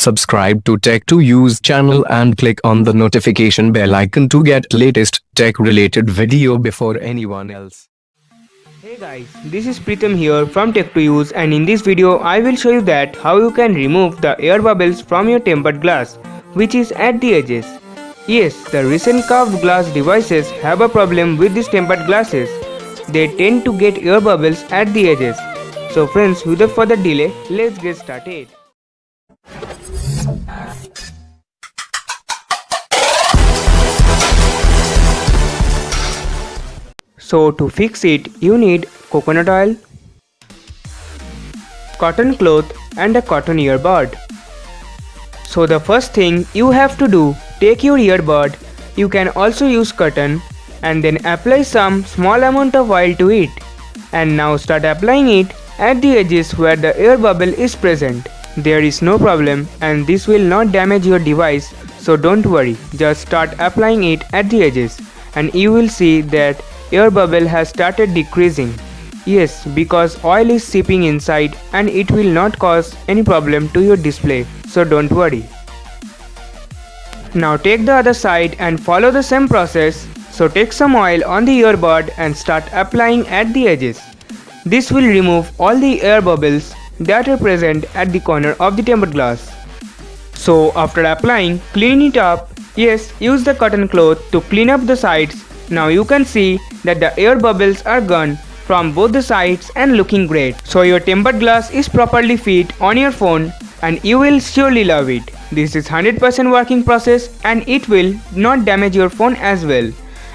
subscribe to Tech2Use channel and click on the notification bell icon to get latest tech related video before anyone else. Hey guys, this is Pritam here from TechToUse, and in this video I will show you that how you can remove the air bubbles from your tempered glass which is at the edges. Yes, the recent curved glass devices have a problem with these tempered glasses. They tend to get air bubbles at the edges. So friends, without further delay, let's get started. So to fix it, you need coconut oil, cotton cloth and a cotton earbud. So the first thing you have to do, take your earbud, you can also use cotton, and then apply some small amount of oil to it. And now start applying it at the edges where the air bubble is present. There is no problem and this will not damage your device, so don't worry, just start applying it at the edges and you will see that air bubble has started decreasing. Yes, because oil is seeping inside and it will not cause any problem to your display, so don't worry. Now take the other side and follow the same process. So take some oil on the earbud and start applying at the edges. This will remove all the air bubbles that are present at the corner of the tempered glass. So after applying, clean it up. Yes, use the cotton cloth to clean up the sides. Now you can see that the air bubbles are gone from both the sides and looking great. So your tempered glass is properly fit on your phone and you will surely love it. This is 100% working process and it will not damage your phone as well.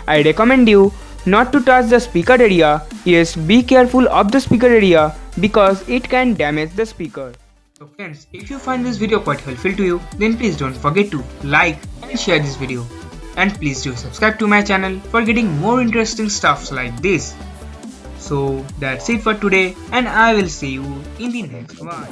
I recommend you not to touch the speaker area. Yes, be careful of the speaker area because it can damage the speaker. So friends, if you find this video quite helpful to you, then please don't forget to like and share this video. And please do subscribe to my channel for getting more interesting stuffs like this. So that's it for today and I will see you in the next one.